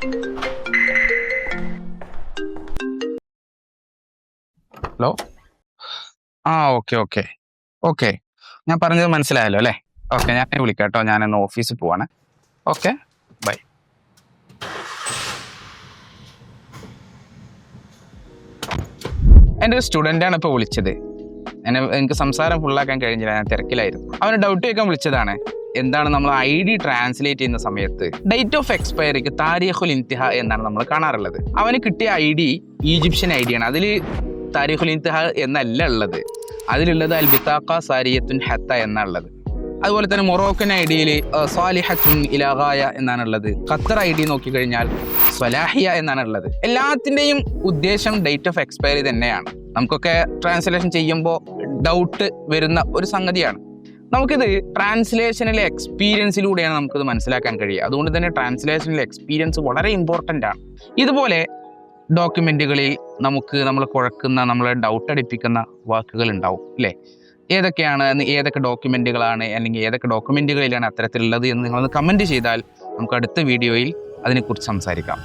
Hello. Okay okay okay, ഞാൻ പറഞ്ഞത് മനസ്സിലായല്ലോ അല്ലേ? ഓക്കെ, ഞാൻ വിളിക്കാം കേട്ടോ. ഞാനിന്ന് ഓഫീസിൽ പോവാണ്. Okay, bye. എൻ്റെ ഒരു സ്റ്റുഡൻ്റാണ് ഇപ്പോൾ വിളിച്ചത്. എനിക്ക് സംസാരം ഫുള്ളാക്കാൻ കഴിഞ്ഞില്ല, ഞാൻ തിരക്കിലായിരുന്നു. അവന് ഡൗട്ട് ചോദിക്കാൻ വിളിച്ചതാണ്. എന്താണ് നമ്മൾ ID ട്രാൻസ്ലേറ്റ് ചെയ്യുന്ന സമയത്ത് ഡേറ്റ് ഓഫ് എക്സ്പയറിക്ക് താരീഖുൽ ഇന്തിഹ എന്നാണ് നമ്മൾ കാണാറുള്ളത്. അവന് കിട്ടിയ ID ഈജിപ്ഷ്യൻ ID ആണ്. അതിൽ താരീഖുൽ ഇന്തിഹ എന്നല്ല ഉള്ളത്, അതിലുള്ളത് അൽ ബിത്താഖ സാരിയത്തുൻ ഹത്ത എന്നുള്ളത്. അതുപോലെ തന്നെ മൊറോക്കൻ IDയിൽ സ്വാലിഹത്തുൻ ഇലാ ഗായ എന്നാണ് ഉള്ളത്. ഖത്തർ ID നോക്കിക്കഴിഞ്ഞാൽ സ്വലാഹിയ എന്നാണ് ഉള്ളത്. എല്ലാത്തിൻ്റെയും ഉദ്ദേശം ഡേറ്റ് ഓഫ് എക്സ്പയറി തന്നെയാണ്. നമുക്കൊക്കെ ട്രാൻസ്ലേഷൻ ചെയ്യുമ്പോൾ ഡൗട്ട് വരുന്ന ഒരു സംഗതിയാണ്. നമുക്കിത് ട്രാൻസ്ലേഷനിലെ എക്സ്പീരിയൻസിലൂടെയാണ് നമുക്കിത് മനസ്സിലാക്കാൻ കഴിയുക. അതുകൊണ്ട് തന്നെ ട്രാൻസ്ലേഷനിലെ എക്സ്പീരിയൻസ് വളരെ ഇമ്പോർട്ടൻ്റ് ആണ്. ഇതുപോലെ ഡോക്യുമെൻറ്റുകളിൽ നമ്മൾ കുഴക്കുന്ന, നമ്മളെ ഡൗട്ട് അടിപ്പിക്കുന്ന വാക്കുകൾ ഉണ്ടാവും അല്ലേ? ഏതൊക്കെയാണ്, ഏതൊക്കെ ഡോക്യുമെൻറ്റുകളാണ്, അല്ലെങ്കിൽ ഏതൊക്കെ ഡോക്യുമെൻറ്റുകളിലാണ് അത്തരത്തിലുള്ളത് എന്ന് നിങ്ങളൊന്ന് കമൻറ്റ് ചെയ്താൽ നമുക്ക് അടുത്ത വീഡിയോയിൽ അതിനെക്കുറിച്ച് സംസാരിക്കാം.